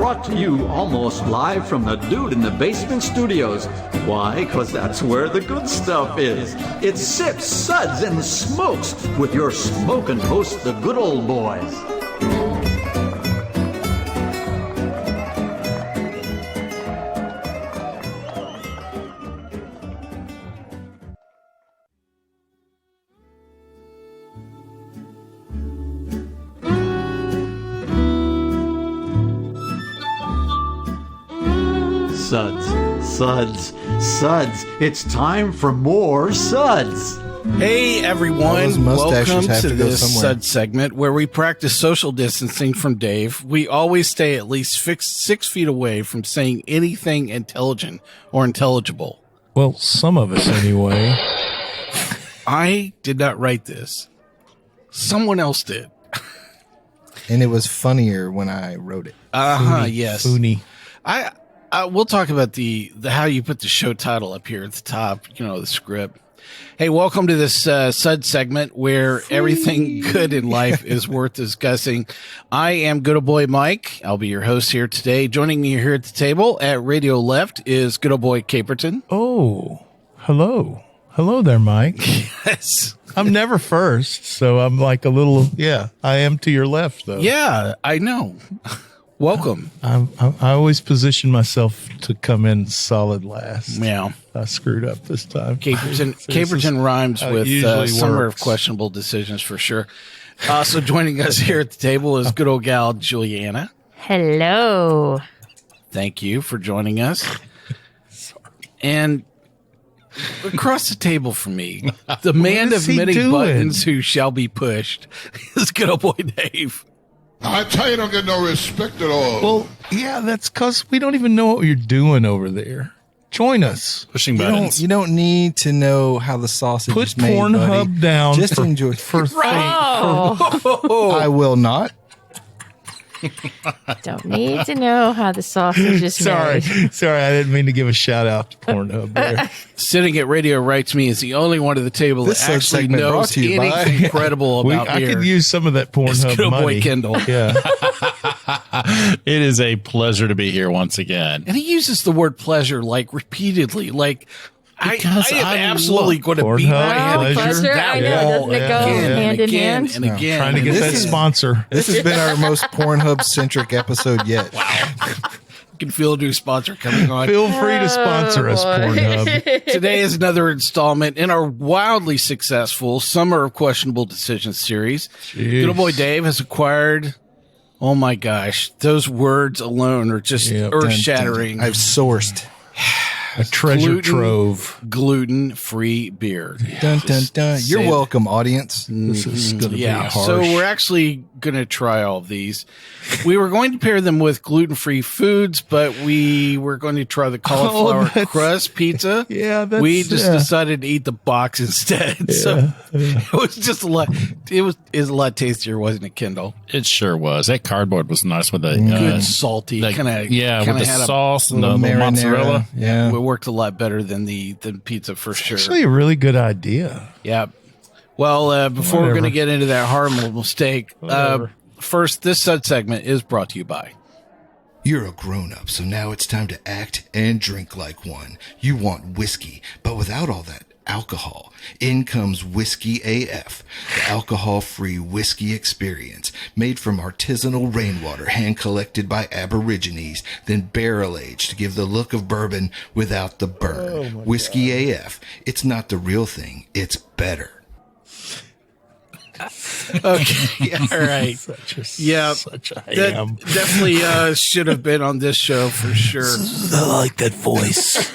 brought to you almost live from the Dude in the Basement studios. Why? Because that's where the good stuff is. It's Sips, Suds, and Smokes with your smoking host, the good old boys. Suds. It's time for more Suds. Hey everyone, welcome to this Suds segment where we practice social distancing from Dave. We always stay at least 6 feet away from saying anything intelligent or intelligible. Well, some of us anyway. I did not write this. Someone else did. And it was funnier when I wrote it. Yes. Foony. We'll talk about the how you put the show title up here at the top, the script. Hey, welcome to this Sud segment where everything good in life is worth discussing. I am good old boy Mike. I'll be your host here today. Joining me here at the table at Radio Left is good old boy Caperton. Oh, hello. Hello there, Mike. Yes. I'm never first, so I'm like a little, I am to your left, though. Yeah, I know. Welcome. I always position myself to come in solid last. Yeah. I screwed up this time. Caperton rhymes with summer of questionable decisions for sure. Also joining us here at the table is good old Gal Julieanna. Hello. Thank you for joining us. And across the table from me, the man of many buttons who shall be pushed is good old boy Dave. I tell you, don't get no respect at all. Well, yeah, that's because we don't even know what you're doing over there. Join us. Pushing buttons. You don't need to know how the sausage is made, Pornhub down. Just enjoy. I will not. Don't need to know how the sausage is made. Sorry, I didn't mean to give a shout out to Pornhub there. Sitting at Radio Rights Me is the only one at the table that actually knows anything credible about beer. I could use some of that Pornhub money. Boy Kendall. Yeah. It is a pleasure to be here once again. And he uses the word pleasure like repeatedly, like I am absolutely going to beat my head against that I know, doesn't it go hand in hand? And again. Trying to get that sponsor. This has been our most Pornhub-centric episode yet. Wow. You can feel a new sponsor coming on. Feel free to sponsor us, Pornhub. Today is another installment in our wildly successful Summer of Questionable Decisions series. Good old boy Dave has acquired, oh my gosh, those words alone are just earth-shattering. I've sourced a treasure trove. Gluten-free beer. Dun, dun, dun. You're welcome, audience. This is going to be harsh. So we're actually going to try all of these. We were going to pair them with gluten-free foods, but we were going to try the cauliflower crust pizza. Yeah, we just decided to eat the box instead. So it was just a lot. It was a lot tastier, wasn't it, Kendall? It sure was. That cardboard was nice with the good salty with the had sauce and the mozzarella. Yeah, it worked a lot better than the pizza for sure. Actually, a really good idea. Yeah. Well, before we're going to get into that horrible mistake, first, this Sud segment is brought to you by. You're a grown-up, so now it's time to act and drink like one. You want whiskey, but without all that alcohol. In comes Whiskey AF, the alcohol-free whiskey experience, made from artisanal rainwater hand-collected by Aborigines, then barrel-aged to give the look of bourbon without the burn. Whiskey AF, it's not the real thing, it's better. Okay, all right. Definitely should have been on this show for sure. I like that voice.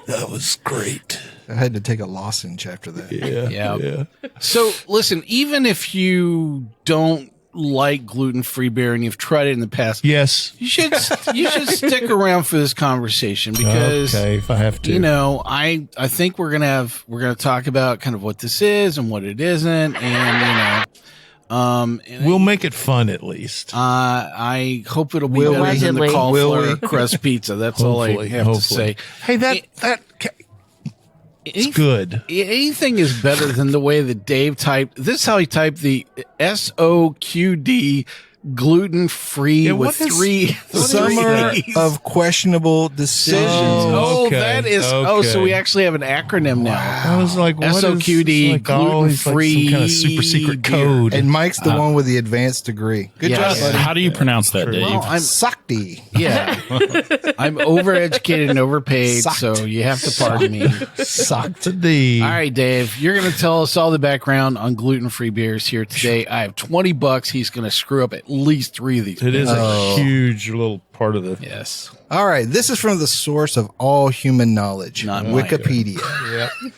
That was great. I had to take a lozenge after that. Yeah. So listen, even if you don't like gluten-free beer and you've tried it in the past, yes, you should stick around for this conversation because if I have to, I think we're gonna talk about kind of what this is and what it isn't, and we'll make it fun at least. I hope it'll be better than the cauliflower crust pizza. That's all I have to say. Hey, it's good. Anything is better than the way that Dave typed. This is how he typed the SOQD gluten-free with three Summer of questionable decisions. That is. Oh, so we actually have an acronym now. I was like, what SOQD, is gluten-free, some kind of super secret code. And Mike's the one with the advanced degree. Good job, buddy. How do you pronounce that, Dave? Well, I'm Sakti. Yeah, I'm overeducated and overpaid, so you have to pardon me. Sakti. All right, Dave, you're going to tell us all the background on gluten-free beers here today. I have $20. He's going to screw up at least 3 of these. It is a huge little part of the. Yes. All right, this is from the source of all human knowledge, Not mine. Wikipedia.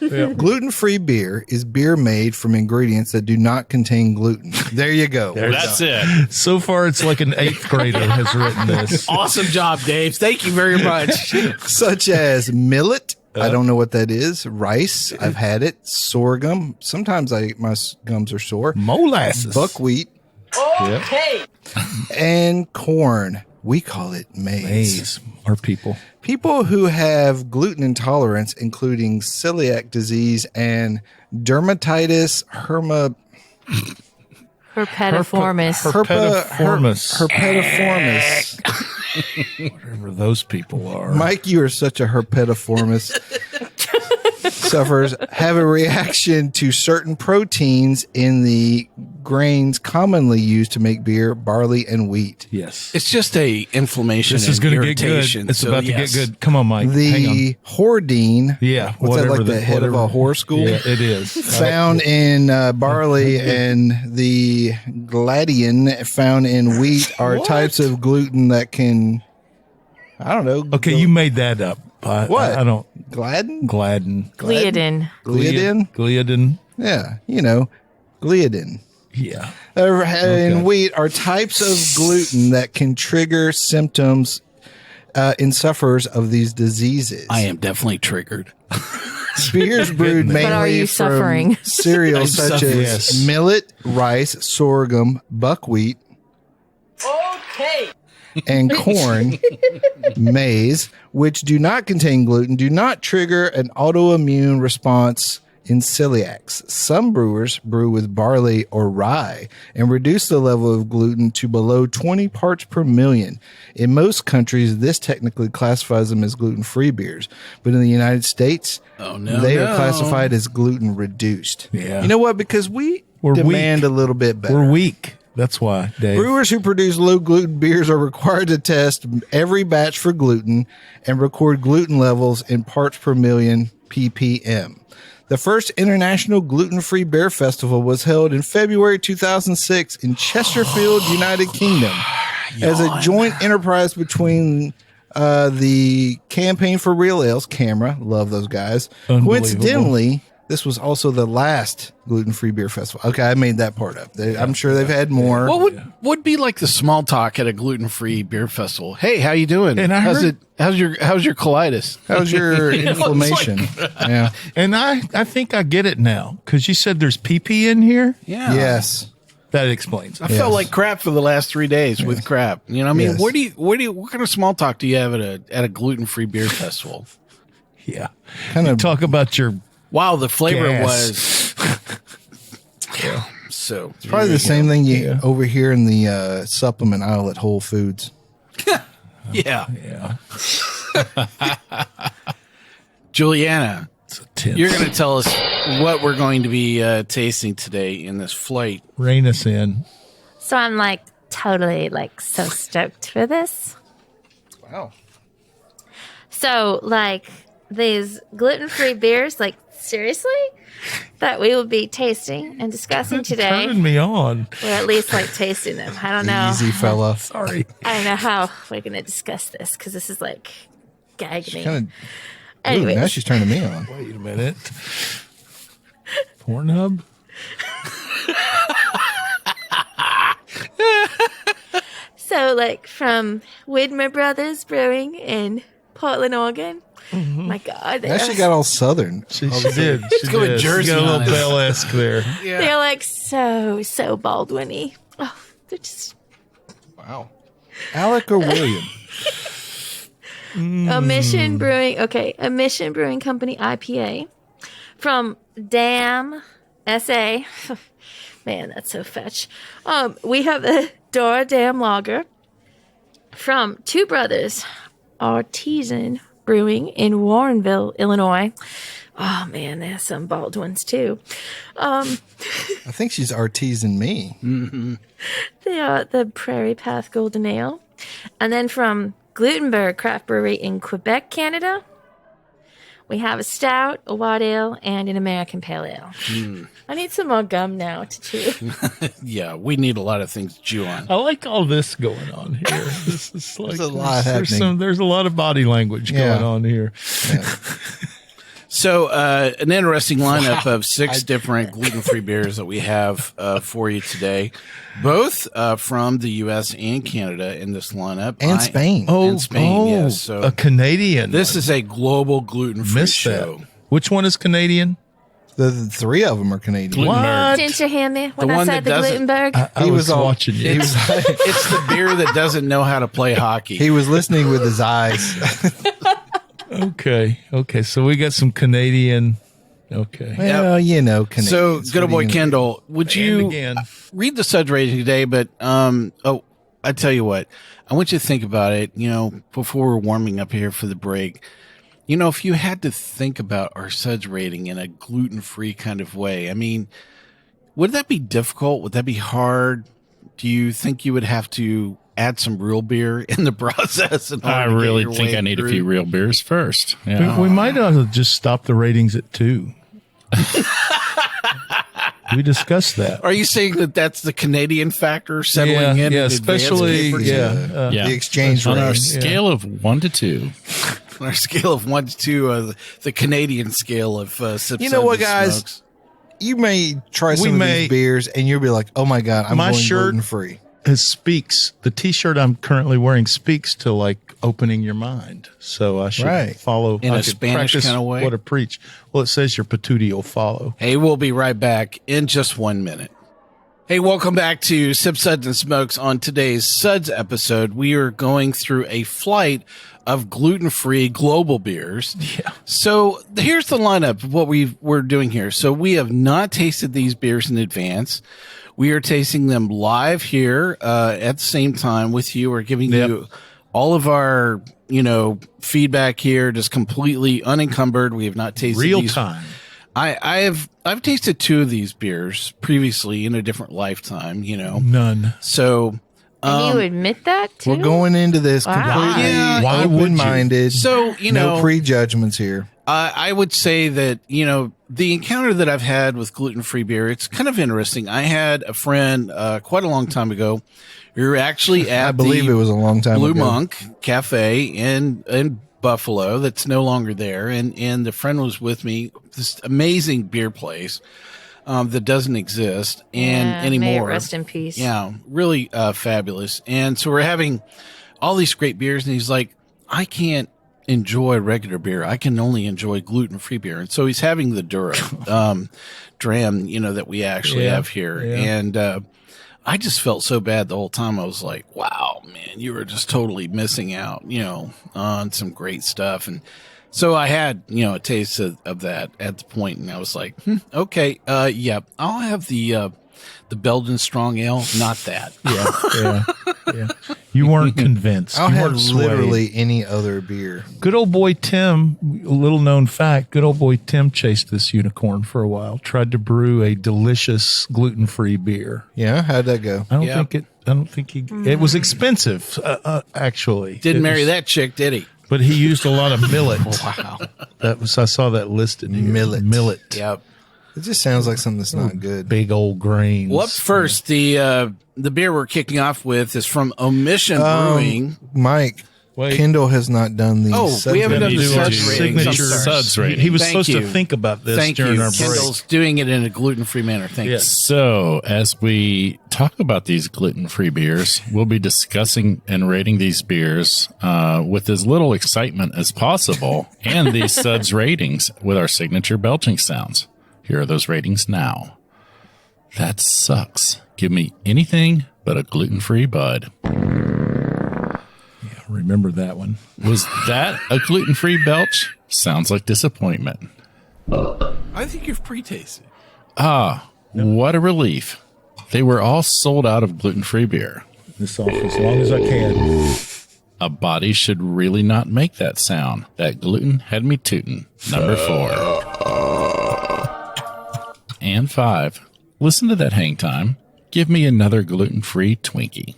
Yeah. Gluten-free beer is beer made from ingredients that do not contain gluten. There you go. That's it. So far, it's like an 8th grader has written this. Awesome job, Dave. Thank you very much. Such as millet. I don't know what that is. Rice. I've had it. Sorghum. Sometimes my gums are sore. Molasses. Buckwheat. Okay. And corn. We call it maize. Maize. Our people. People who have gluten intolerance, including celiac disease and dermatitis Herpetiformis. herpetiformis. Whatever those people are. Mike, you are such a herpetiformis. Sufferers have a reaction to certain proteins in the grains commonly used to make beer, barley, and wheat. Yes. It's just a inflammation. This is going to get good. It's about to get good. Come on, Mike. The hordine. Yeah. What's that, like the head of a whore school? Yeah, it is. Found in barley and the gladian found in wheat are types of gluten that can, I don't know. Okay, you made that up. What? I don't. Gladden? Gladden. Gliadin. Gliadin. Yeah, gliadin. Yeah. In wheat are types of gluten that can trigger symptoms in sufferers of these diseases. I am definitely triggered. Beers brewed mainly But are you from suffering? cereals such suffering. as millet, rice, sorghum, buckwheat, and corn, maize, which do not contain gluten, do not trigger an autoimmune response in celiacs. Some brewers brew with barley or rye and reduce the level of gluten to below 20 parts per million. In most countries, this technically classifies them as gluten-free beers, but in the United States, they are classified as gluten reduced. Yeah. You know what? Because we're demand weak. a little bit better. We're weak. That's why, Dave. Brewers who produce low gluten beers are required to test every batch for gluten and record gluten levels in parts per million ppm. The first International Gluten-Free Beer Festival was held in February 2006 in Chesterfield, United Kingdom, as a joint enterprise between the Campaign for Real Ales, CAMRA, love those guys. Coincidentally, this was also the last gluten-free beer festival. Okay, I made that part up. I'm sure they've had more. What would be like the small talk at a gluten-free beer festival? Hey, how you doing? And how's your colitis? How's your inflammation? Yeah. And I think I get it now because you said there's PP in here. Yeah. Yes. That explains. I felt like crap for the last 3 days with crap. You know what I mean? Yes. What kind of small talk do you have at a gluten-free beer festival? Yeah. Kind of Talk about your. Wow, the flavor Gas. was so probably the same thing you over here in the supplement aisle at Whole Foods. yeah. Yeah. Juliana, It's a 10th. you're going to tell us what we're going to be tasting today in this flight. Rein us in. So I'm like totally like so stoked for this. Wow. So like these gluten-free beers, like seriously, that we will be tasting and discussing today, Turning me on. or at least like tasting them. I don't know. Easy fella. Sorry. I don't know how we're gonna discuss this because this is like gag me. Kind of. Anyways, Now she's turning me on. Wait a minute. Pornhub? so like from Widmer Brothers Brewing in Portland, Oregon. My God, Now she got all southern. She did. She go with did. Jersey She got a on little it. Bell-esque there. they're like so Baldwin-y. Oh, they're just Wow. Alec or William? Omission Brewing. Okay, Omission Brewing Company IPA from Damm, SA. Man, that's so fetch. We have a Daura Damm lager from Two Brothers Artisan Brewing in Warrenville, Illinois. Oh man, they have some bald ones too. I think she's artisan me. They are the Prairie Path Golden Ale. And then from Glutenberg Craft Brewery in Quebec, Canada, we have a stout, a white ale, and an American pale ale. I need some more gum now to chew. Yeah, we need a lot of things to chew on. I like all this going on here. This is like There's a lot happening. There's a lot of body language going on here. So, an interesting lineup of 6 different gluten-free beers that we have for you today, both from the U.S. and Canada in this lineup. And Spain. And Spain, yes. So a Canadian. this is a global gluten-free Missed show. that. Which one is Canadian? The 3 of them are Canadian. What? Didn't you hear me when The I one said that the doesn't- Glutenberg? I He was was all- watching you. It's the beer that doesn't know how to play hockey. He was listening with his eyes. Okay. So we got some Canadian. Okay. Well, you know, Canadians. So, good old What are boy you gonna Kendall, would you again. read the SUDS rating today? But I tell you what, I want you to think about it. Before we're warming up here for the break, if you had to think about our SUDS rating in a gluten-free kind of way, I mean, would that be difficult? Would that be hard? Do you think you would have to add some real beer in the process? I really think I need a few real beers first. Yeah. We might ought to just stop the ratings at 2. We discussed that. Are you saying that that's the Canadian factor settling in? Yeah, advance especially, papers? yeah. Yeah. The exchange On our rate. scale of 1 to 2. On our scale of 1 to 2, the Canadian scale of sips. You know what, and guys? smokes. You may try some of these beers and you'll be like, oh my God, I'm My going shirt- gluten-free. It speaks. The T-shirt I'm currently wearing speaks to like opening your mind. So I should Right. follow In I a could Spanish practice kinda way? What to preach. Well, it says your patootie will follow. Hey, we'll be right back in just 1 minute. Hey, welcome back to Sip Suds and Smokes. On today's Suds episode, we are going through a flight of gluten-free global beers. Yeah. So here's the lineup of what we're doing here. So we have not tasted these beers in advance. We are tasting them live here at the same time with you. We're giving you all of our, feedback here, just completely unencumbered. We have not tasted Real these. time. I've tasted 2 of these beers previously in a different lifetime. None. So And you admit that too? We're going into this Wow. completely Yeah. Why would you? open-minded. So, no prejudgments here. I would say that, the encounter that I've had with gluten-free beer, it's kind of interesting. I had a friend quite a long time ago who actually at I believe the it was a long time Blue ago. Monk Cafe in Buffalo that's no longer there. And the friend was with me, this amazing beer place that doesn't exist May it anymore. rest in peace. Yeah, really fabulous. And so we're having all these great beers, and he's like, I can't enjoy regular beer. I can only enjoy gluten-free beer. And so he's having the Daura dram, that we actually have here. Yeah. And I just felt so bad the whole time. I was like, wow, man, you were just totally missing out, on some great stuff. And so I had, a taste of that at the point, and I was like, okay, yeah, I'll have the Belgian strong ale, not that. Yeah. You weren't convinced. I'll You have weren't swayed. literally any other beer. Good old boy Tim, a little known fact, good old boy Tim chased this unicorn for a while, tried to brew a delicious gluten-free beer. Yeah, how'd that go? I don't think he, it was expensive, actually. Didn't It marry was- that chick, did he? But he used a lot of millet. Wow. I saw that listed here. Millet. Yep. It just sounds like something that's not good. Big old grains. Well, up first, the beer we're kicking off with is from Omission Brewing. Mike, Wait. Kendall has not done the Oh, we haven't done the Do our SUDS ratings. I'm signature sorry. SUDS rating. He was Thank supposed you. to think about this Thank during you. our break. Kendall's doing it in a gluten-free manner. Thank Yes. So, as we talk about these gluten-free beers, we'll be discussing and rating these beers with as little excitement as possible and these SUDS ratings with our signature belching sounds. Here are those ratings now. That sucks. Give me anything but a gluten-free bud. Remember that one. Was that a gluten-free belch? Sounds like disappointment. I think you've pre-tasted. What a relief. They were all sold out of gluten-free beer. This off as long as I can. A body should really not make that sound. That gluten had me tootin'. Number 4. And 5. Listen to that hang time. Give me another gluten-free Twinkie.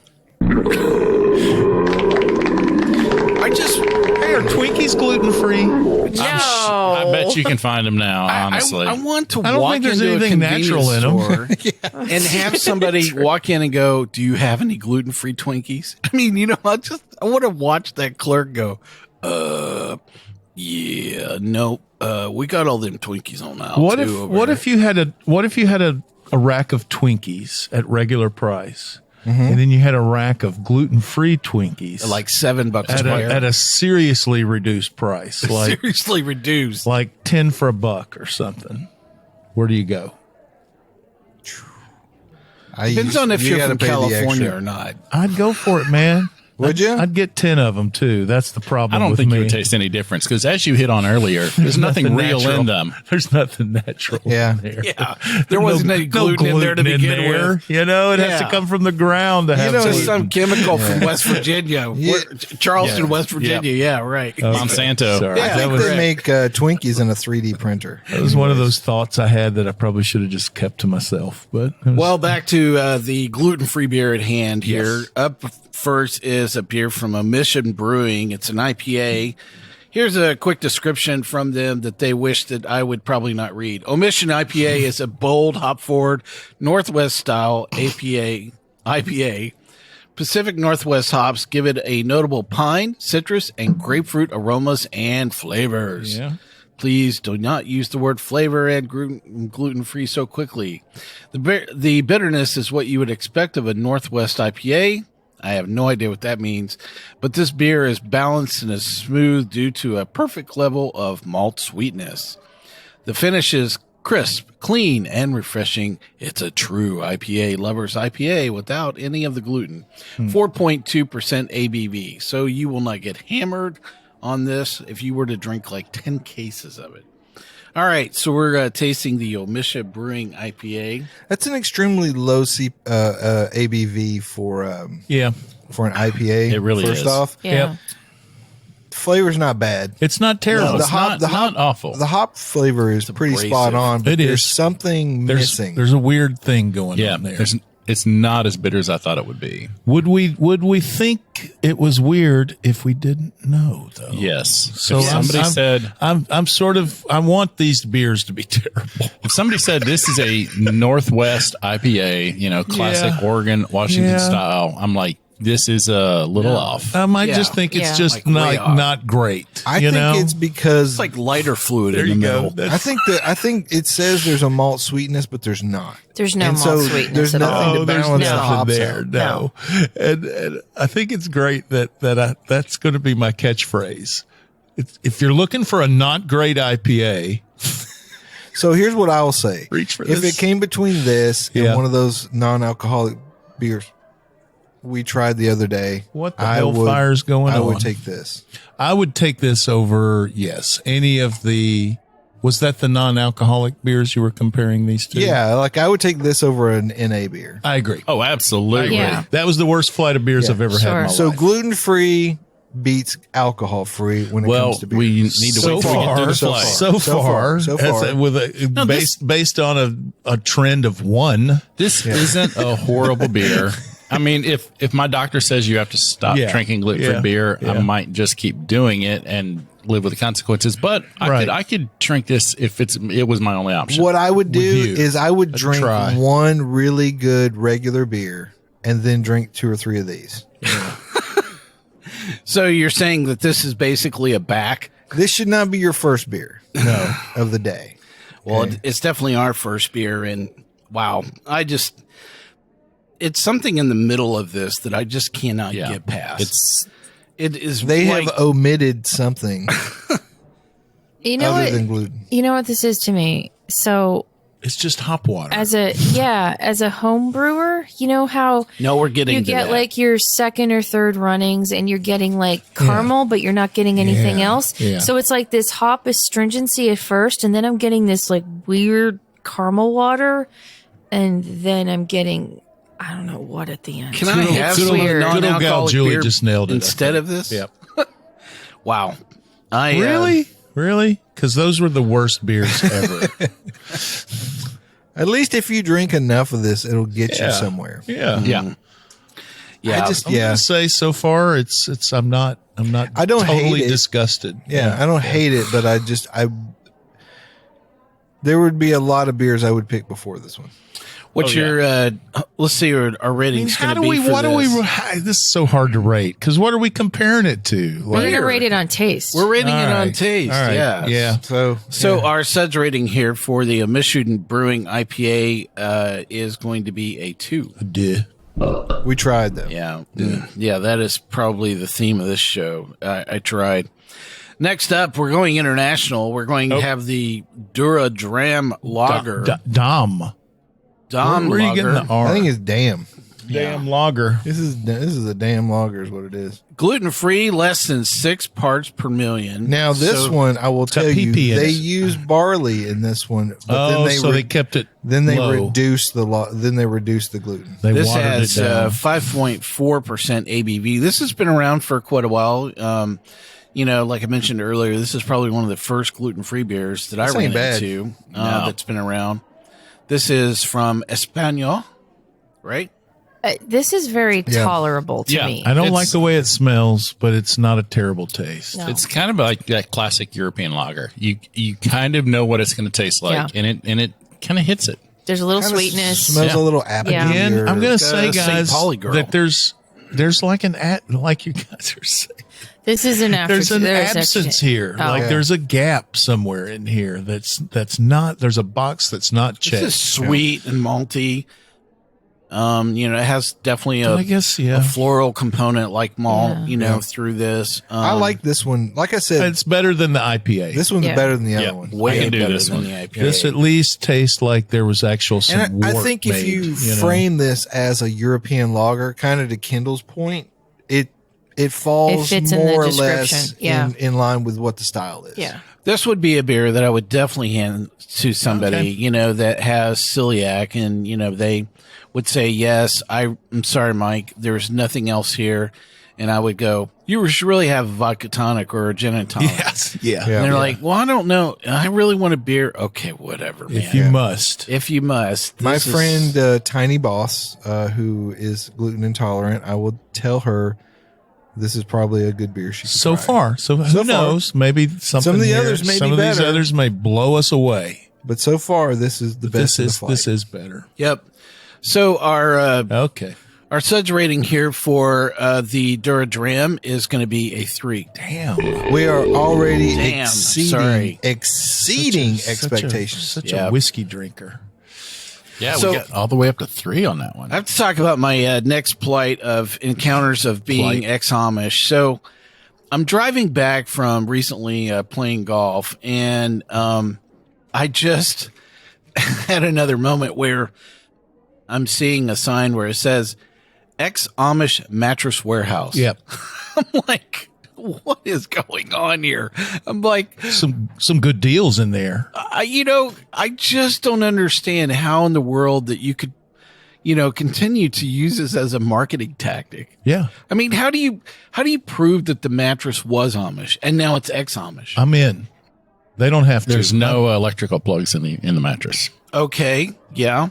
Hey, are Twinkies gluten free? No. I bet you can find them now, honestly. I want to I don't walk think there's into anything a convenience natural in 'em. store and have somebody walk in and go, "Do you have any gluten-free Twinkies?" I mean, you know, I want to watch that clerk go, yeah, nope. We got all them Twinkies on now. What too, if you had a rack of Twinkies at regular price, and then you had a rack of gluten-free Twinkies like $7 at a seriously reduced price, like seriously reduced, like 10 for $1 or something? Where do you go? Depends on if you you're gotta from pay the California extra. or not. I'd go for it, man. Would you? I'd get 10 of them too. That's the problem. I don't with think me. you would taste any difference because, as you hit on earlier, there's nothing real natural in them. There's nothing natural. Yeah. in there. Yeah, there wasn't any gluten in there to gluten in begin there. with. You know, it has to Yeah. come from the ground to have You know, gluten. some chemical from West Virginia, Yeah. Charleston, West Virginia. Yeah, right. Monsanto. Sorry. I That think was, they make Twinkies in a 3D printer. that was one of those thoughts I had that I probably should have just kept to myself. But it was- Well, back to the gluten-free beer at hand here. Yes. Up first is a beer from Omission Brewing. It's an IPA. Here's a quick description from them that they wish that I would probably not read. Omission IPA is a bold, hop-forward, Northwest-style IPA. Pacific Northwest hops give it a notable pine, citrus, and grapefruit aromas and flavors. Yeah. Please do not use the word flavor and gluten-free so quickly. The bitterness is what you would expect of a Northwest IPA. I have no idea what that means, but this beer is balanced and is smooth due to a perfect level of malt sweetness. The finish is crisp, clean, and refreshing. It's a true IPA lover's IPA without any of the gluten. 4.2% ABV, so you will not get hammered on this if you were to drink like 10 cases of it. All right, so we're tasting the Omission Brewing IPA. That's an extremely low ABV for an IPA. It really first is. off, Yeah. Yep. flavor's not bad. It's not terrible. No, it's not awful. The hop flavor is pretty abrasive. spot on, but It there's is. something missing. There's a weird thing going Yeah, on there. it's not as bitter as I thought it would be. Would we think it was weird if we didn't know though? Yes. So If somebody said, I'm sort of I want these beers to be terrible. if somebody said this is a Northwest IPA, classic Yeah. Oregon, Washington Yeah. style, I'm like, this is a little off. I might Yeah. just think it's Yeah. just Like way off. not great. I you think know? it's because It's like lighter fluid there in the you go. middle. I think it says there's a malt sweetness, but there's not. There's no And malt so sweetness there's at all. nothing to Oh, there's balance the nothing hops there. out. No, and I think it's great that's going to be my catchphrase. If you're looking for a not great IPA, So here's what I'll say: Reach for if this. it came between this and Yeah. one of those non-alcoholic beers we tried the other day, What the hellfire's going I on? would take this. I would take this over. Yes, any of the. Was that the non-alcoholic beers you were comparing these to? Yeah, like I would take this over an NA beer. I agree. Oh, absolutely. Yeah. That was the worst flight of beers Yeah. I've ever had in Sure. my So life. gluten-free beats alcohol-free when it Well, comes to beer. we need to so wait till we get far, through the so flight. far, So as far. a- with a based on a trend of one. This isn't a horrible beer. I mean, if my doctor says you have to stop Yeah. drinking gluten-free Yeah. beer, Yeah. I might just keep doing it and live with the consequences. But Right. I could drink this if it was my only option. What I would do you. is I would drink try. one really good regular beer and then drink 2 or 3 of these. So you're saying that this is basically a back? This should not be your first beer of the day. Well, Okay. it's definitely our first beer, and wow, it's something in the middle of this that I just cannot Yeah. get past. It's It is. They like, have omitted something You know other what? than gluten. You know what this is to me. So It's just hop water. as a home brewer, you know how no, we're getting you to get that. like your second or third runnings and you're getting like caramel, but you're not getting anything Yeah. else. Yeah. So it's like this hop astringency at first, and then I'm getting this like weird caramel water. And then I'm getting, I don't know what at the end. Can I have It's some weird. non- Good old Gal Non-alcoholic Julie beer just nailed it. instead of this? Yep. Wow. Really? Because those were the worst beers ever. At least if you drink enough of this, it'll get you somewhere. Yeah. Yeah. Yeah. I'm gonna say so far it's I'm not I don't totally hate it. disgusted. Yeah, I don't hate it, but there would be a lot of beers I would pick before this one. What's your, let's see our I mean, ratings how going do to be we? for What do this. we? This is so hard to rate because what are we comparing it to? We're going to rate it on taste. We're rating it All on right. taste. All right. Yeah. Yeah. So Our SUDS rating here for the Omission Brewing IPA is going to be a 2. we tried though. Yeah. Yeah, that is probably the theme of this show. I tried. Next up, we're going international. We're going to have the Daura Damm Lager. Damm. Damm Where are you Lager. getting the R? I think it's damn. Damn lager. This is a damn lager is what it is. Gluten-free, less than 6 parts per million. Now this one, I will tell you, PP in they it. use barley in this one, but then they kept it. then they low. reduced the gluten. They This watered has it down. 5.4% ABV. This has been around for quite a while. Like I mentioned earlier, this is probably one of the first gluten-free beers that I This ran ain't bad. into that's been around. This is from España, right? This is very Yeah. tolerable to Yeah. me. I don't It's- like the way it smells, but it's not a terrible taste. No. It's kind of like that classic European lager. You kind of know what it's going to taste like, Yeah. and it kind of hits it. There's a little Kinda sweetness. Smells a little apple. Yeah. And I'm going to say, St. guys, Pauli girl. that there's like like you guys are saying. This is an after. There's an there's absence here. Oh. Like Yeah. there's a gap somewhere in here that's not. There's a box that's not This checked. is sweet and malty. It has definitely I guess a floral component like malt, Yeah. through this. I like this one. Like I said, It's better than the IPA. this one's Yeah. better than the Yeah. other one. way I can do better this than one. the IPA. This at least tastes like there was actual some And I work think if made, you know? frame this as a European lager, kind of to Kendall's point, it falls fits in the more or less description. Yeah. in line with what the style is. Yeah. This would be a beer that I would definitely hand to somebody, that has celiac and, they would say, yes, I'm sorry, Mike, there's nothing else here. And I would go, you should really have a vodka tonic or a gin and tonic. Yes. Yeah. Yeah. And they're like, well, I don't know. I really want a beer. Okay, whatever, man. If you must. If you must. My This is- friend Tiny Boss, who is gluten intolerant, I will tell her this is probably a good beer she can So try. far. So who So far. knows? Maybe something Some of the here- others may some be of these better. others may blow us away. But so far, this is the best. This is better. Yep. So our Okay. our SUDS rating here for the Daura Damm is going to be a 3. Damn. We are already Damn, exceeding sorry. expectations. Such Yeah. a whiskey drinker. Yeah, So- we got all the way up to 3 on that one. I have to talk about my next plight of encounters of being ex-Amish. So I'm driving back from recently playing golf, and I just had another moment where I'm seeing a sign where it says Ex-Amish Mattress Warehouse. Yep. I'm like, what is going on here? I'm like, Some good deals in there. I just don't understand how in the world that you could, continue to use this as a marketing tactic. Yeah. I mean, how do you prove that the mattress was Amish and now it's ex-Amish? I'm in. They don't have to. There's no electrical plugs in the mattress. Okay, yeah.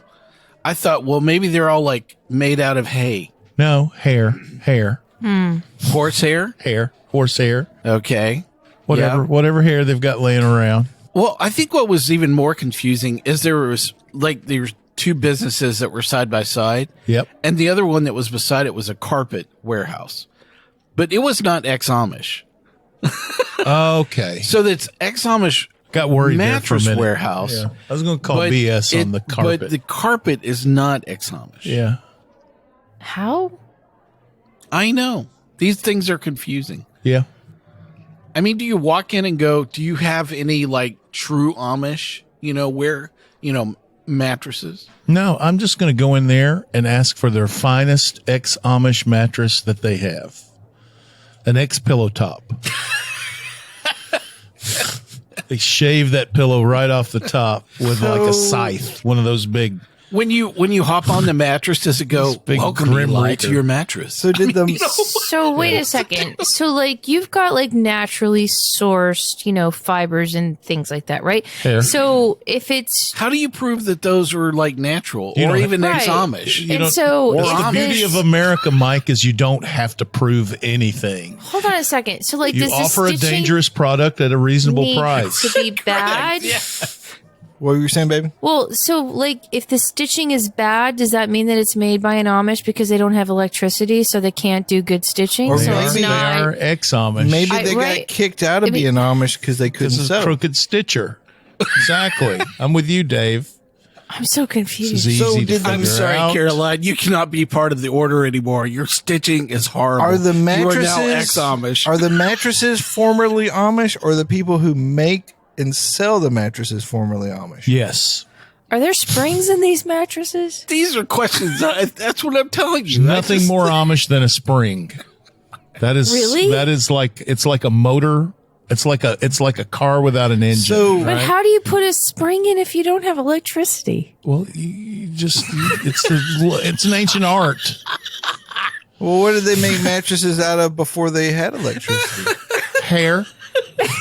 I thought, well, maybe they're all like made out of hay, No, hair, horsehair. horsehair, Okay, whatever, Yeah. whatever hair they've got laying around. Well, I think what was even more confusing is there's two businesses that were side by side. Yep. And the other one that was beside it was a carpet warehouse. But it was not ex-Amish. Okay. So that's ex-Amish Got worried there for a mattress minute. warehouse. Yeah. I was going to call but BS on the carpet. But the carpet is not ex-Amish. yeah. How? I know. These things are confusing. Yeah. I mean, do you walk in and go, do you have any like true Amish, mattresses? No, I'm just going to go in there and ask for their finest ex-Amish mattress that they have. An ex-pillow top. They shave that pillow right off the top with like a scythe, one of those big When you hop on the mattress, does it go, big welcome Grim Eli, Reaper. to your mattress? So did the So wait a second. So like you've got like naturally sourced, fibers and things like that, right? Hair. So if it's How do you prove that those are like natural You or don't- even Right. ex-Amish? and so Well, if the beauty this- of America, Mike, is you don't have to prove anything. hold on a second. So like You does offer the a stitching dangerous product at a reasonable need price. to be bad? what were you saying, baby? Well, so like if the stitching is bad, does that mean that it's made by an Amish because they don't have electricity, so they can't do good stitching? Or So maybe it's They not. are ex-Amish. Maybe they right. got kicked out of I mean- being Amish because they couldn't This is sew. Crooked Stitcher. Exactly. I'm with you, Dave. I'm so This confused. is easy So to did- figure I'm sorry, out. Caroline. You cannot be part of the order anymore. Your stitching is horrible. Are the You mattresses are now ex-Amish. Are the mattresses formerly Amish, or the people who make and sell the mattresses formerly Amish? Yes. Are there springs in these mattresses? These are questions. That's what I'm telling you. Nothing more Amish than a spring. That is Really? That is like it's like a motor. It's like a car without an engine. So- But how do you put a spring in if you don't have electricity? well, it's an ancient art. Well, what did they make mattresses out of before they had electricity? Hair,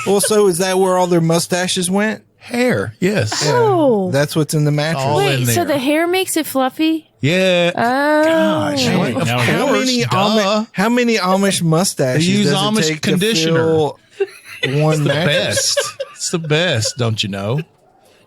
Well, so is that where all their mustaches went? hair. Yes. Oh. That's what's in the mattress. All in Wait, so there. the hair makes it fluffy? Yeah. Oh. Gosh. Wait, Of now- course, How many duh. how many Amish mustaches They use does Amish it take conditioner. to fill one mattress? Best. It's the best, don't you know?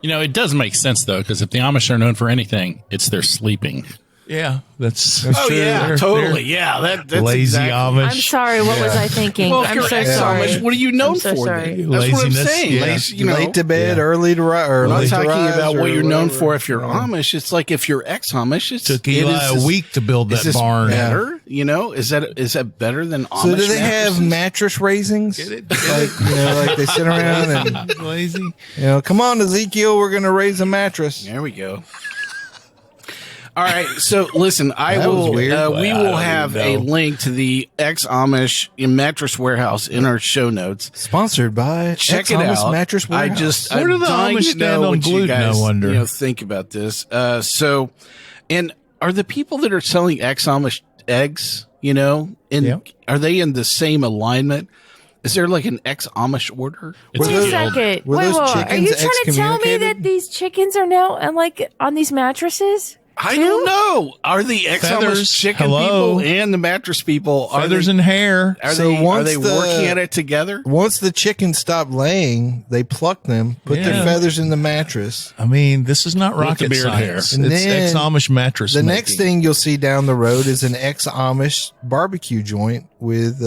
It does make sense though, because if the Amish are known for anything, it's their sleeping. Yeah, that's Oh true. yeah, They're- totally. they're Yeah, that's lazy exactly. Amish. I'm sorry, what was I thinking? Well, if I'm you're so ex-Amish, sorry. what are you known I'm so for? sorry. Then? That's what I'm Laziness, saying. yeah. Lazy, Late to bed, Yeah. early to rise, or I'm not late to talking rise, about or what you're known whatever. for if you're Amish. It's like if you're ex-Amish, it's Took it Eli is- a week to build Is that this barn. better? Is that better than Amish? So do they have mattresses? mattress raisings? Like they sit around and Lazy. come on, Ezekiel, we're gonna raise a mattress. There we go. All right, so listen, I That was will. weird. We I will don't have even a know. link to the ex-Amish mattress warehouse in our show notes. Sponsored by Check it Ex-Amish out. Mattress Warehouse. Where I'm do the dying Amish to know stand on what you gluten, I guys, wonder? think about this. And are the people that are selling ex-Amish eggs, are they in the same alignment? Is there like an ex-Amish order? It's Wait a a guild. second. were Wait, those wait, are chickens you trying to tell me excommunicated? that these chickens are now on these mattresses? I don't know. Are the ex-Amish Feathers. chicken Hello. people and the mattress people Feathers are and hair. So they once working at it together? Once the chickens stop laying, they pluck them, put their Yeah. feathers in the mattress. I mean, this is not With the rocket beard science. hair. And It's then ex-Amish mattress. The making. next thing you'll see down the road is an ex-Amish barbecue joint with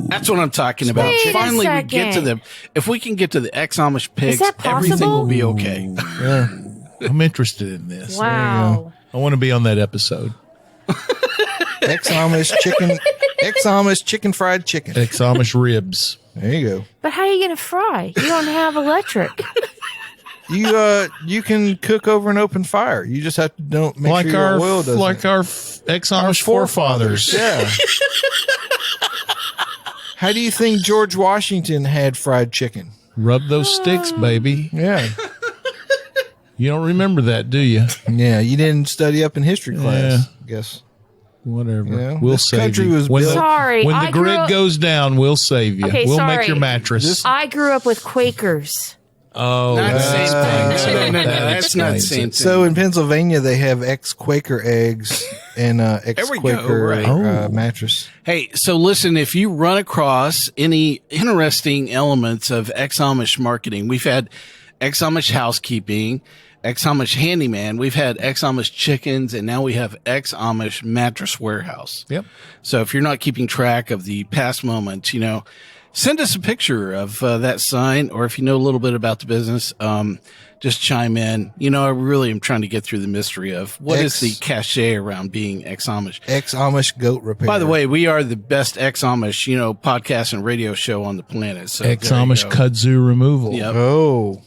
That's what I'm talking about. Wait a Finally, we get to second. if we can get to the ex-Amish pigs, that everything will possible? be okay. yeah. I'm interested in this. Wow. I want to be on that episode. Ex-Amish chicken fried chicken. Ex-Amish ribs. There you go. But how are you going to fry? You don't have electric. You can cook over an open fire. You just have to don't make Like sure your oil doesn't. our ex-Amish forefathers. Yeah. How do you think George Washington had fried chicken? Rub those sticks, baby. Yeah. You don't remember that, do you? Yeah, you didn't study up in history class, I guess. Whatever. Yeah. We'll This save country you. was when built- Sorry, when I the grew grid up- goes down, we'll save you. Okay, we'll sorry. make your mattress. I grew up with Quakers. Oh, Not the same that's- thing. No, that that's not the explains same it. thing. So in Pennsylvania, they have ex-Quaker eggs and we go, ex-Quaker right. mattress. Hey, so listen, if you run across any interesting elements of ex-Amish marketing, we've had ex-Amish housekeeping, ex-Amish handyman, we've had ex-Amish chickens, and now we have ex-Amish mattress warehouse. Yep. So if you're not keeping track of the past moments, send us a picture of that sign, or if you know a little bit about the business, just chime in. I really am trying to get through the mystery of what is the cachet around being ex-Amish. Ex-Amish goat repair. By the way, we are the best ex-Amish, podcast and radio show on the planet. So Ex-Amish there you go. kudzu removal. Yep. Oh,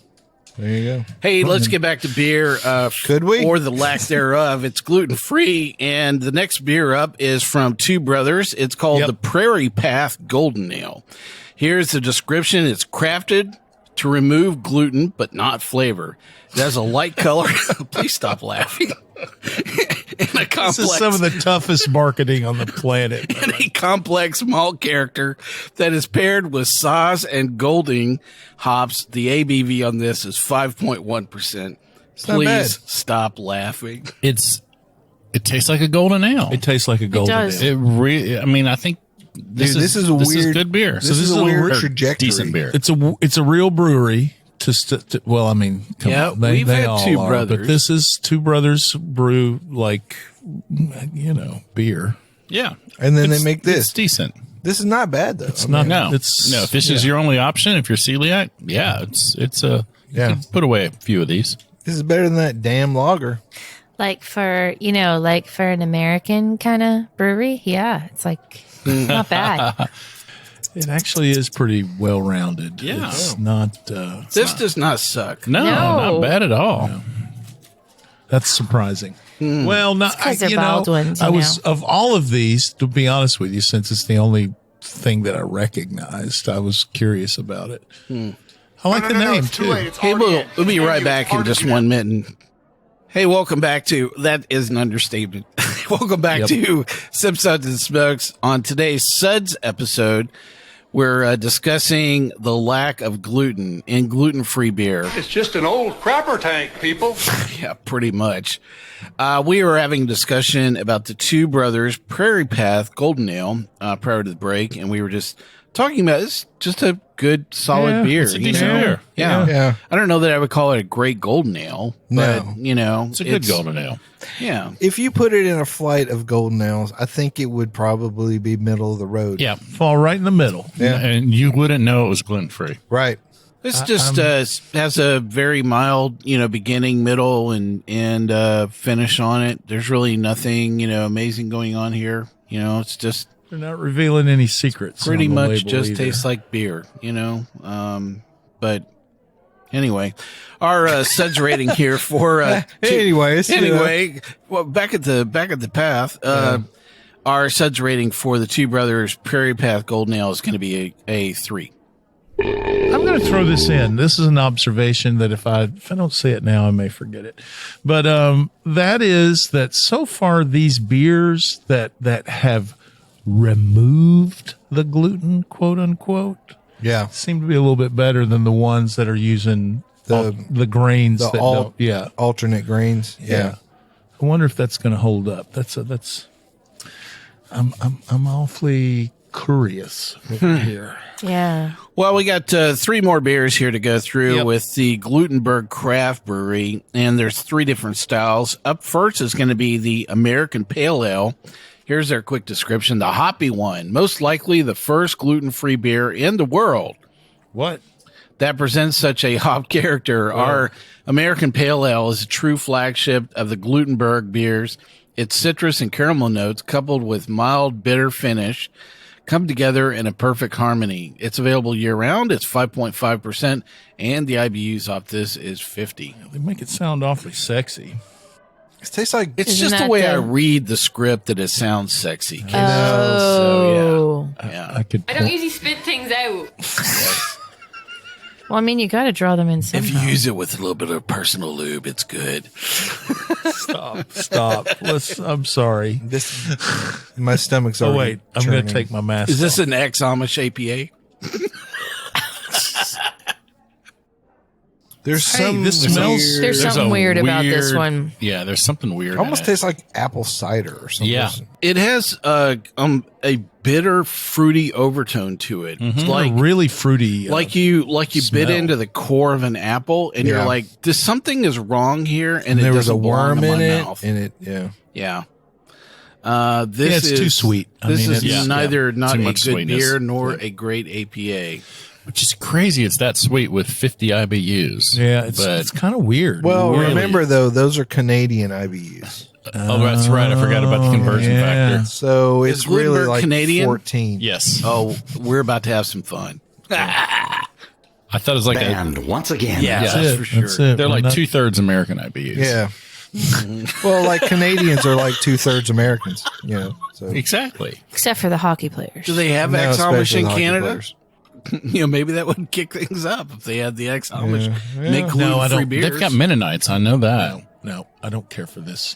there you go. Hey, let's get back to beer. Could we? Or the lack thereof. It's gluten-free, and the next beer up is from two brothers. It's called Yep. the Prairie Path Golden Ale. Here's the description. It's crafted to remove gluten but not flavor. It has a light color. Please stop laughing. And a complex, This is some of the toughest marketing on the planet. and a complex malt character that is paired with Saaz and Golding hops. The ABV on this is 5.1%. not Please bad. stop laughing. It tastes like a golden ale. It tastes like a golden does. ale. It really. I mean, I think this Dude, is this is a weird good beer. This is a weird or trajectory. decent beer. It's a real brewery. Well, I mean, come Yeah, on, they we've had all Two are, Brothers. but this is Two Brothers brew like beer. Yeah, And then It's- they make It's this. decent. This is not bad though. It's not. No, It's no. If this is your only option, if you're celiac, it's a Yeah. You can put away a few of these. This is better than that damn lager. Like for an American kind of brewery, yeah, it's like not bad. It actually is pretty well rounded. Yeah. It's not. This does not suck. No, No. not bad at all. That's surprising. Well, not 'cause they're Baldwins, I you was know. of all of these. To be honest with you, since it's the only thing that I recognized, I was curious about it. I like the name too. Hey, we'll be right back in just 1 minute. Hey, welcome back to, that is an understatement. Welcome back to Sip Suds and Smokes. On today's Suds episode, we're discussing the lack of gluten in gluten-free beer. It's just an old crapper tank, people. Yeah, pretty much. We were having a discussion about the Two Brothers Prairie Path Golden Ale prior to the break, and we were just talking about it's just a good, solid beer. it's a decent beer. Yeah. Yeah. I don't know that I would call it a great golden ale, but, No. It's a good golden ale. Yeah. If you put it in a flight of golden ales, I think it would probably be middle of the road. Yeah, Fall right in the middle. Yeah. and you wouldn't know it was gluten free. Right. This just has a very mild, beginning, middle, and finish on it. There's really nothing, amazing going on here. It's just They're not revealing any secrets. pretty on the much label just either. tastes like beer, But anyway, our Suds rating here for Anyways, anyway, well, back at the path, our Suds rating for the Two Brothers Prairie Path Golden Ale is going to be a 3. I'm going to throw this in. This is an observation that if I don't say it now, I may forget it. But that is that so far these beers that have removed the gluten, quote unquote, Yeah. seem to be a little bit better than the ones that are using the grains that don't. Yeah, Alternate grains. yeah. I wonder if that's going to hold up. I'm awfully curious here. Yeah. Well, we got 3 more beers here to go through with the Glutenberg Craft Brewery, and there's 3 different styles. Up first is going to be the American Pale Ale. Here's their quick description. The hoppy one, most likely the first gluten-free beer in the world What? that presents such a hop character. Our American Pale Ale is a true flagship of the Glutenberg beers. Its citrus and caramel notes, coupled with mild bitter finish, come together in a perfect harmony. It's available year-round. It's 5.5%, and the IBUs off this is 50. They make it sound awfully sexy. It tastes like It's Isn't just the that way I the- read the script that it sounds sexy. Oh. Yeah. I could. I don't usually spit things out. Well, I mean, you got to draw them in somehow. If you use it with a little bit of personal lube, it's good. Stop. I'm sorry. this. My stomach's Oh already wait, I'm going churning. to take my mask. Is this off. an ex-Amish APA? There's some. this smells- weird- There's something a weird about this one. Yeah, there's something weird. almost in it. tastes like apple cider or something. Yeah. It has a bitter, fruity overtone to it. It's like really fruity. like you bit smell. into the core of an apple, and you're Yeah. like, "This something is wrong here," and And it there was a doesn't belong worm in in my it, mouth. and it. Yeah. Yeah. This it's is too sweet. I This mean, is it's- neither not Too a much good sweetness. beer nor a great APA. Which is crazy. It's that sweet with 50 IBUs. Yeah, it's but kind of weird. Well, Really? remember though, those are Canadian IBUs, oh, that's right. I forgot about the conversion yeah. factor. so Is it's really Glutenberg like Canadian? 14. Yes. Oh, we're about to have some fun. I thought it was like And once again, Yeah, that's that's it. for sure. That's it. they're We're like not- 2/3 American IBUs. Yeah. Well, like Canadians are like 2/3 Americans. So Exactly. Except for the hockey players. Do they have now ex-Amish especially in the hockey Canada? players. maybe that would kick things up if they had the ex-Amish make No, I gluten-free don't. beers. They've got Mennonites. I know that. No, I don't care for this.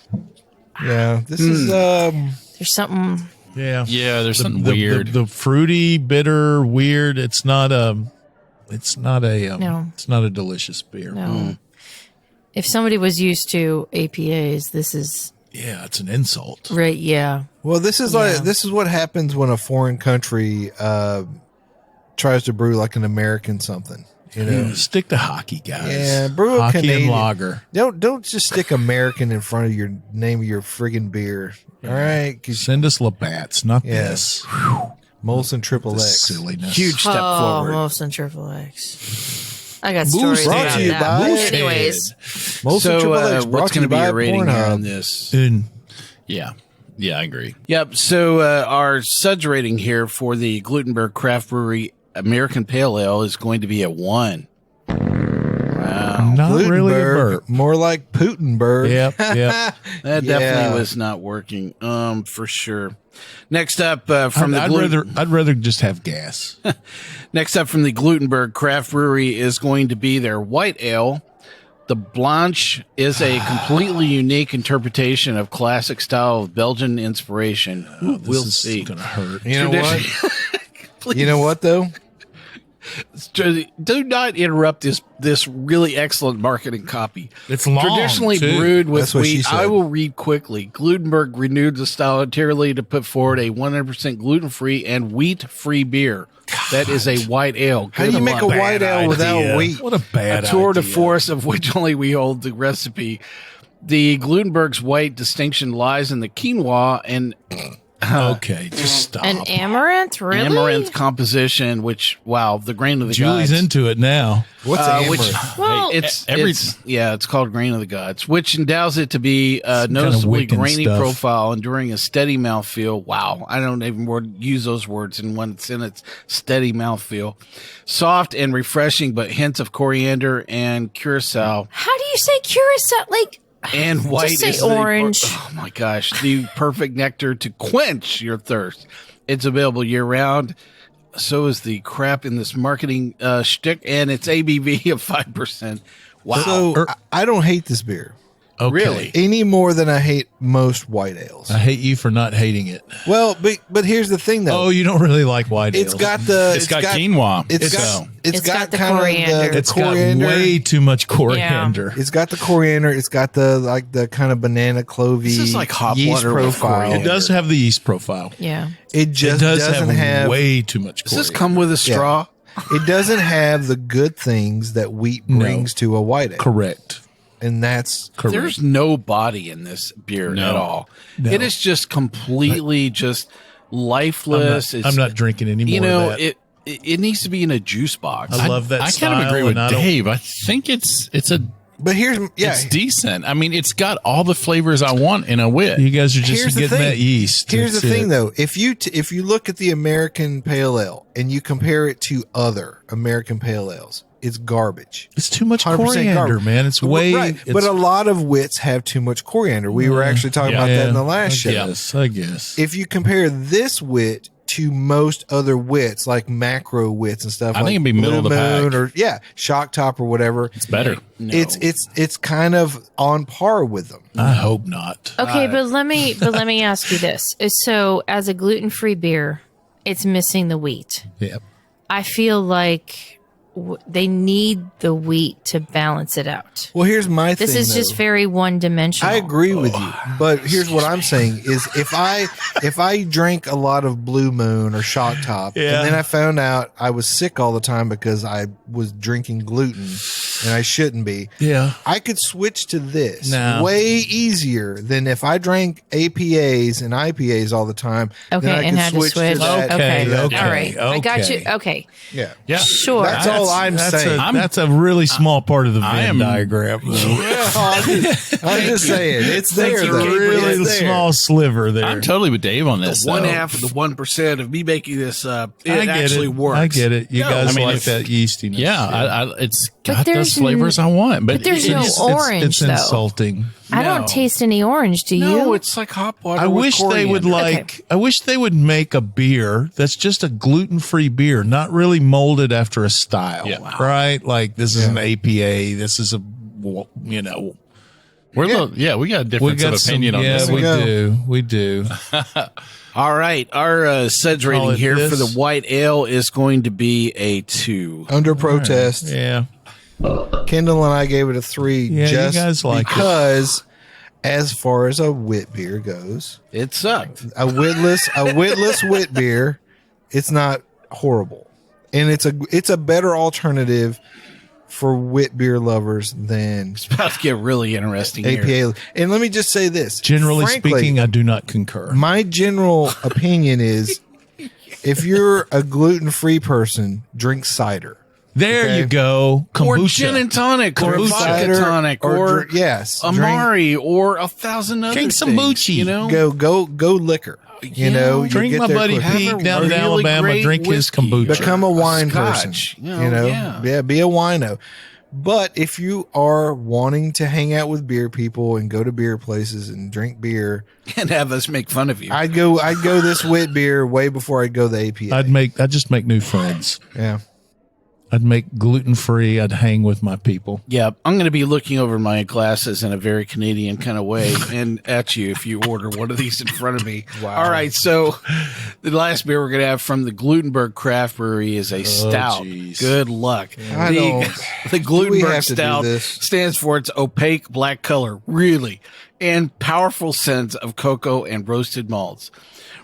Yeah, this is There's something. Yeah. Yeah, there's something weird. The fruity, bitter, weird. It's not a No. It's not a delicious beer. No. If somebody was used to APAs, this is Yeah, it's an insult. right. Yeah. well. This is what happens when a foreign country tries to brew like an American something. You know, Stick to hockey, guys. Yeah, brew a hockey Canadian. and lager. Don't just stick American in front of your name of your friggin' beer. All right, 'cause Send us Labatt's, not Yeah. this. Molson Triple This X. silliness. Huge step forward. Molson Triple X. I got stories brought about to you that. by- Anyways, Molson Triple X. brought what's to you going to be by your rating here Pornhub. on this? And Yeah. Yeah, I agree. Yep. So our SUDS rating here for the Glutenberg Craft Brewery American Pale Ale is going to be a 1. Wow. not really a Glutenberg, burp. more like Putinberg. Yep. That Yeah. definitely was not working. For sure. Next up from I'd rather just have gas. Next up from the Glutenberg Craft Brewery is going to be their white ale. The Blanche is a completely unique interpretation of classic style of Belgian inspiration. We'll This see. is gonna hurt. You know what? Please. You know what though? Do not interrupt this really excellent marketing copy. It's long, Traditionally too. brewed with That's what she wheat. said. I will read quickly. Glutenberg renewed the style entirely to put forward a 100% gluten-free and wheat-free beer. That is a white ale. How do you Good make a luck. white ale without idea. wheat? What a bad A tour de idea. force of which only we hold the recipe. The Glutenberg's white distinction lies in the quinoa and Okay, just stop. an amaranth, really? amaranth composition, which, wow, the grain of the Julie's gods. into it now. What's Which, amaranth? Well, it's called grain of the gods, which endows it to be a noticeably Wiccan grainy stuff. profile, enduring a steady mouthfeel. Wow, I don't even use those words in one sentence. Steady mouthfeel, soft and refreshing, but hints of coriander and curacao. how do you say curacao? Like, And white say is orange. oh my gosh, the perfect nectar to quench your thirst. It's available year round. So is the crap in this marketing shtick, and it's ABV of 5%. Wow, So I don't hate this beer Okay. really? any more than I hate most white ales. I hate you for not hating it. Well, but here's the thing though. Oh, you don't really like white It's ales. got the It's got quinoa. It's So- got the kind coriander. of the It's coriander. got way too much coriander. It's got the coriander. It's got the kind of banana clovey. This is like hot yeast water with profile. coriander. It does have the yeast profile. yeah. It It just does doesn't have, have. way too much Does coriander. this come with a straw? It doesn't have the good things that wheat brings to a white ale, Correct. and that's Correct. There's no body in this beer No. at all. No. It is just completely just lifeless. I'm not drinking any more You know, of that. it needs to be in a juice box. I love that I kind style, of agree with and I don't- Dave. I think it's But here's it's decent. I mean, it's got all the flavors I want in a wit. You guys are just Here's the getting thing. that yeast. Here's That's the thing, it. though. If you look at the American Pale Ale and you compare it to other American Pale Ales, it's garbage. It's too much 100% coriander, garbage. man. It's way. right. It's, But a lot of wits have too much coriander. We were actually talking about that in the last show. I guess. If you compare this wit to most other wits, like macro wits and stuff, I like think it'd be middle of the Blue Moon pack. or Shock Top or whatever, It's better. No. it's kind of on par with them. I hope not. Okay, but let me ask you this. So, as a gluten-free beer, it's missing the wheat. Yep. I feel like they need the wheat to balance it out. Well, here's my thing. This is just though. very one-dimensional. I agree with you, but here's what I'm saying is if I drank a lot of Blue Moon or Shock Top, Yeah. and then I found out I was sick all the time because I was drinking gluten and I shouldn't be, Yeah. I could switch to this No. way easier than if I drank APAs and IPAs all the time. Okay, then I and could had to switch. that. Okay, okay, All right. I got you. okay. Okay. Yeah. Yeah. Sure. That's all I'm saying. That's a really small part of the I Venn am- diagram. Though. I'm just saying it's there. That's a though. really It's there. small sliver there. I'm totally with Dave on this. One though. half of the 1% of me making this up. It I get actually it. works. I get it. You No, guys I mean, like if- that yeastiness. Yeah, it's But got there's those flavors I want. But there's no orange, It's though. insulting. I don't taste any orange. Do you? No, it's like hot water. I with wish they would coriander. I wish they would make a beer that's just a gluten-free beer, not really molded after a style, right? Like this is an APA. This is a, you know, we got a difference of opinion on this. We do. All right, our suds Call rating it here for this. the white ale is going to be a 2. Under protest. Yeah. Kendall and I gave it a 3 Yeah, you just guys like it. because as far as a wit beer goes, It sucked. a witless wit beer, it's not horrible. And it's a better alternative for wit beer lovers than It's about to get really interesting here. APA. And let me just say this. Generally Frankly, speaking, I do not concur. my general opinion is if you're a gluten-free person, drink cider. There Okay. you go. Or Kombucha. gin and tonic, or Drink vodka cider, tonic, or yes, Amari, or 1,000 other Drink things. some Bucci. You know, go liquor. You know, you Drink get my there buddy quicker. Pete Have a down in really Alabama. great Drink his whiskey. kombucha. Become a wine Scotch, person. you You know, know, yeah. be a wino. But if you are wanting to hang out with beer people and go to beer places and drink beer, and have us make fun of you. I'd go this wit beer way before I'd go the APA. I'd just make new friends. yeah. I'd make gluten free. I'd hang with my people. Yeah, I'm going to be looking over my glasses in a very Canadian kind of way and at you if you order one of these in front of me. Wow. All right, so the last beer we're going to have from the Glutenberg Craft Brewery is a stout. geez. Good luck. I don't- The Do we Glutenberg have to do Stout this? stands for its opaque black color, really, and powerful scents of cocoa and roasted malts.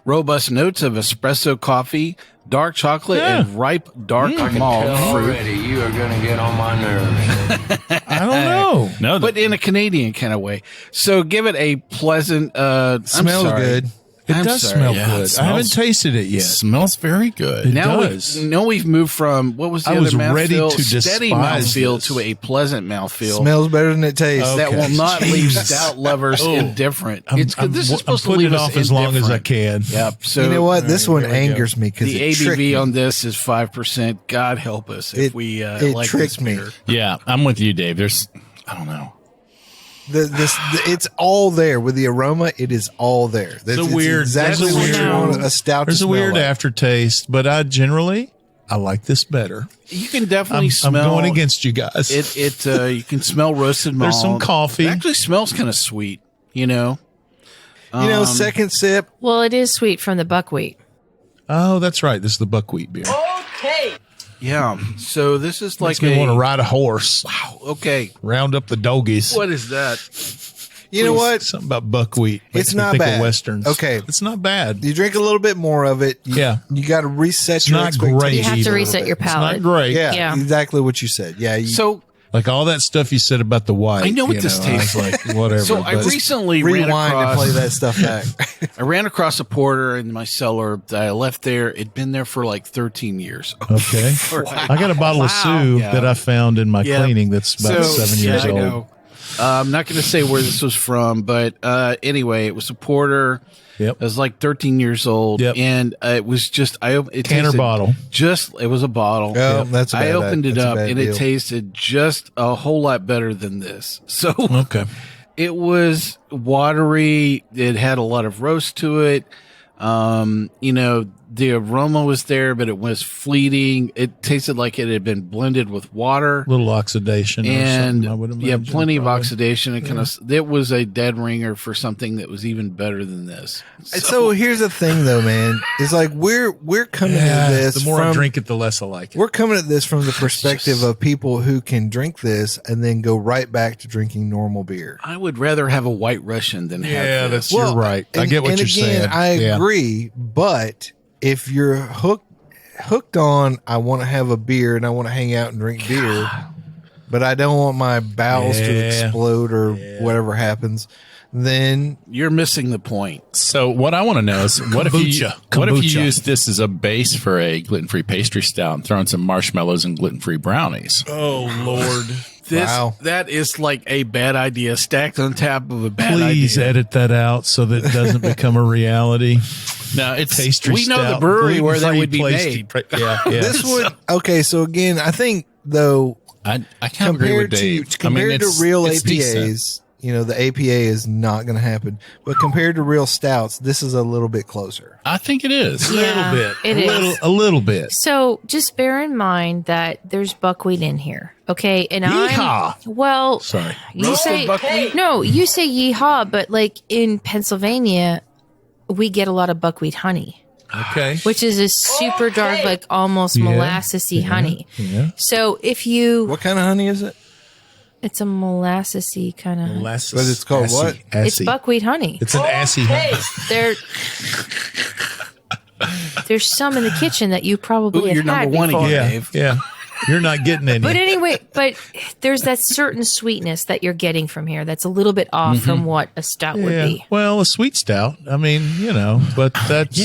Robust notes of espresso coffee, dark chocolate, and ripe dark malt fruit. You are going to get on my nerves. I don't know. No, But in a Canadian kind of way. So give it a pleasant. Smells good. It I'm does sorry. smell Yeah, good. it I haven't smells- tasted it it yet. smells very good. It Now, does. we've moved from what was the I other was mouthfeel? ready to Steady despise mouthfeel this. to a pleasant mouthfeel. Smells better than it tastes. Oh, That will Okay. not leave Jesus. stout lovers indifferent. It's good. This is supposed to putting leave it us off as long as I indifferent. can. Yep. So You know what? This one there we go. angers me because the it tricked ABV me. on this is 5%. God help us if It- we it like tricked this me. beer. Yeah, I'm with you, Dave. I don't know. It's all there with the aroma. It is all there. It's weird- Exactly that's a what you weird- want a stout. There's to a smell weird like. aftertaste, but I like this better. You can definitely I'm smell. going against you guys. You can smell roasted malt. There's some coffee. It actually smells kind of sweet. You know. You know, second sip. Well, it is sweet from the buckwheat. Oh, that's right. This is the buckwheat beer. Yeah. So this is like Makes me want to ride a horse. Okay. Round up the doggies. What is that? You know what? Something about buckwheat. Makes It's me not think of bad. Westerns. Okay. It's not bad. You drink a little bit more of it. Yeah. You got to reset It's your not expectations. great You have to either. reset your It's not palate. great. Yeah, Yeah. exactly what you said. Yeah. So Like all that stuff you said about the white. I know what you this I tastes was like. Whatever. So I but- recently ran rewind and across. play that stuff back. I ran across a porter in my cellar that I left there. It'd been there for like 13 years. Okay. I got a bottle of Sue Yeah. that I found in my Yeah. cleaning that's about 7 years I old. know. I'm not going to say where this was from, but anyway, it was a porter. Yep. It was like 13 years old, Yep. and it was just it Canner tasted bottle. It was a bottle. Oh, that's a I bad- opened it that's a up, bad and deal. it tasted just a whole lot better than this. So Okay. it was watery. It had a lot of roast to it. You know, the aroma was there, but it was fleeting. It tasted like it had been blended with water. Little oxidation or And something, I would yeah, imagine, plenty of probably. oxidation. It kind of it was a dead ringer for something that was even better than this. So here's the thing, though, man. It's like we're coming Yeah, at this. the more I from- drink it, the less I like it. We're coming at this from the perspective of people who can drink this and then go right back to drinking normal beer. I would rather have a White Russian than Yeah, have this. that's you're right. I get what and you're again, saying. I Yeah. agree, but if you're hooked on, I want to have a beer and I want to hang out and drink beer, but I don't want my bowels to Yeah. explode or whatever happens, then You're missing the point. So what I want to know is what if you Kombucha. use this as a base for a gluten-free pastry stout and throw in some marshmallows and gluten-free brownies? Oh Lord! That is like a bad idea stacked on top of a bad Please idea. edit that out so that it doesn't become a reality. No, it's Pastry We know the stout, brewery where that gluten-free would be pastry- made. Yeah, yeah. this would okay. So again, I think though I can't agree with Dave. Compared to real it's APAs, decent. the APA is not going to happen. But compared to real stouts, this is a little bit closer. I think it is. A little bit. It is. A little bit. So just bear in mind that there's buckwheat in here. Okay. And Sorry. You say yeehaw, but like in Pennsylvania, we get a lot of buckwheat honey. Okay. Which is a super dark, like almost molassesy honey. Yeah. So if you, What kind of honey is it? it's a molassesy kind of, Molasses. But it's called what? it's buckwheat honey. It's an assy honey. There's some in the kitchen that you probably You're have had number one before. again, Yeah. Dave. Yeah. You're not getting any. But anyway, there's that certain sweetness that you're getting from here that's a little bit off from what a stout would be. Well, a sweet stout. I mean, but that's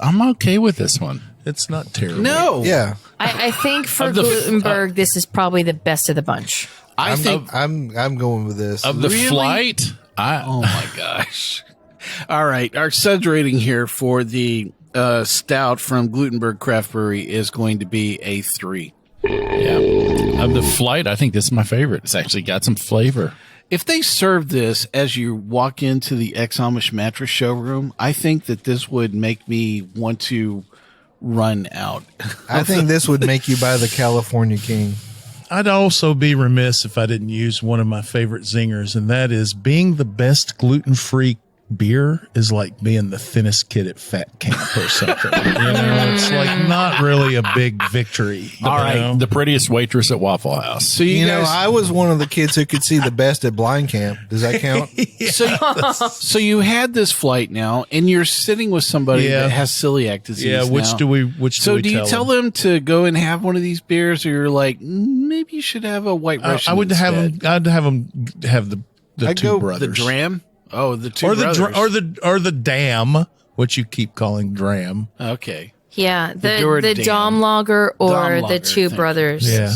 I'm okay with this one. It's not terrible. No. Yeah. I think for Glutenberg, this is probably the best of the bunch. I think I'm going with this. Of the flight, oh my gosh. All right. Our suds rating here for the stout from Glutenberg Craft Brewery is going to be a 3. Yeah. Of the flight, I think this is my favorite. It's actually got some flavor. If they serve this as you walk into the Ex-Amish mattress showroom, I think that this would make me want to run out. I think this would make you buy the California King. I'd also be remiss if I didn't use one of my favorite zingers, and that is being the best gluten-free beer is like being the thinnest kid at fat camp or something. It's like not really a big victory. All right. The prettiest waitress at Waffle House. So you guys, I was one of the kids who could see the best at blind camp. Does that count? so you had this flight now, and you're sitting with somebody that has celiac disease. Yeah, which now. do we tell them to go and have one of these beers, or you're like, maybe you should have a White Russian? I'd have them have the two brothers. The Dram? Oh, the two or brothers. or the Damm, which you keep calling Dram. Okay. Yeah, the Daura Damm lager or Damm the lager, two brothers. Yeah.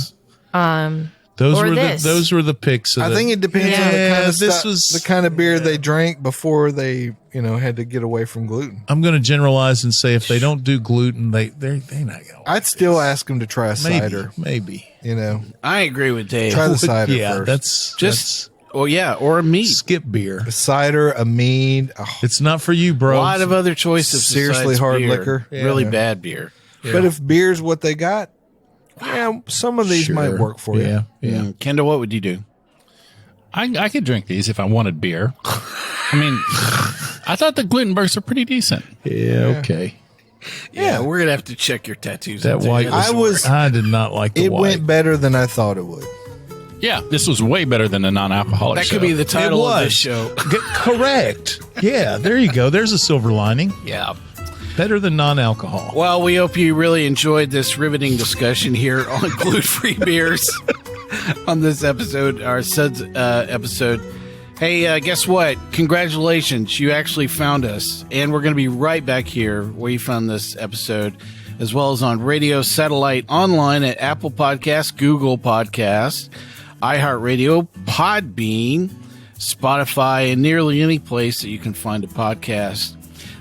Those were the picks. I think it depends on the kind of this was the kind of beer they drank before they had to get away from gluten. I'm going to generalize and say if they don't do gluten, they're not going to. I'd still ask them to try a cider. Maybe. I agree with Dave. Try the cider Yeah, first. that's or a mead. skip beer. A cider, a mead. Oh, It's not for you, bro. A lot of other choices. Seriously besides hard beer. liquor. Really Yeah. bad beer. But if beer's what they got, some of these might work for you. Yeah. Kendall, what would you do? I could drink these if I wanted beer. I mean, I thought the Glutenbergs are pretty decent. Yeah. Okay. Yeah, we're gonna have to check your tattoos. That white. I did not like the It white. went better than I thought it would. Yeah, this was way better than the non-alcoholic That show. could be the title of was. this show. Correct. Yeah. There you go. There's a silver lining. Yeah. Better than non-alcohol. Well, we hope you really enjoyed this riveting discussion here on gluten-free beers on this episode, our SUDS episode. Hey, guess what? Congratulations. You actually found us. And we're going to be right back here where you found this episode, as well as on radio, satellite, online at Apple Podcasts, Google Podcasts, iHeartRadio, Podbean, Spotify, and nearly any place that you can find a podcast.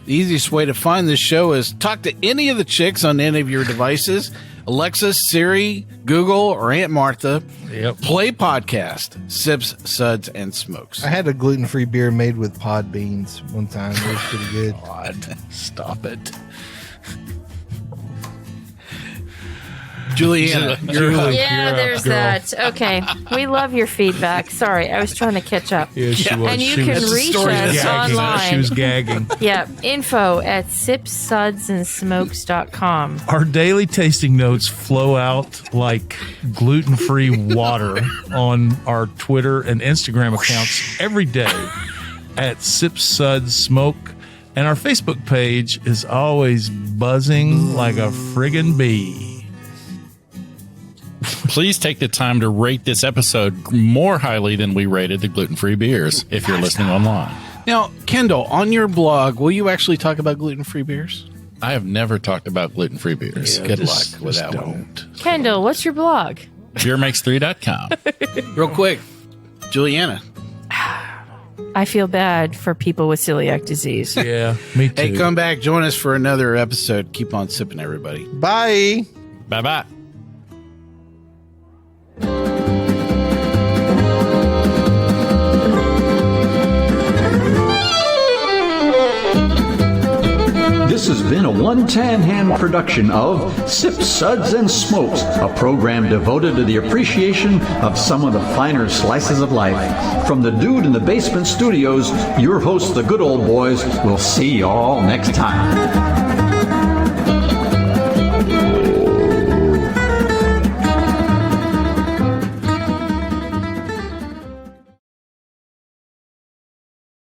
The easiest way to find this show is talk to any of the chicks on any of your devices. Alexa, Siri, Google, or Aunt Martha. Yep. Play podcast, Sips, Suds, and Smokes. I had a gluten-free beer made with pod beans one time. It was pretty good. God, stop it. Julieanna, you're up. Yeah, there's that. Okay. We love your feedback. Sorry, I was trying to catch up. Yeah, she was. And you She can was reach gagging. us online. She was gagging. Yeah, info at sipsudsandsmokes.com. Our daily tasting notes flow out like gluten-free water on our Twitter and Instagram accounts every day at Sip Suds Smoke. And our Facebook page is always buzzing like a friggin' bee. Please take the time to rate this episode more highly than we rated the gluten-free beers if you're listening online. Now, Kendall, on your blog, will you actually talk about gluten-free beers? I have never talked about gluten-free beers. Yeah, good luck with that one. Kendall, what's your blog? Beermakes3.com. Real quick, Julieanna. I feel bad for people with celiac disease. Yeah, me too. Hey, come back. Join us for another episode. Keep on sipping, everybody. Bye. Bye-bye. been a One Tan Hand production of Sips, Suds, and Smokes, a program devoted to the appreciation of some of the finer slices of life. From the Dude in the Basement Studios, your hosts, the Good Old Boys, will see you all next time.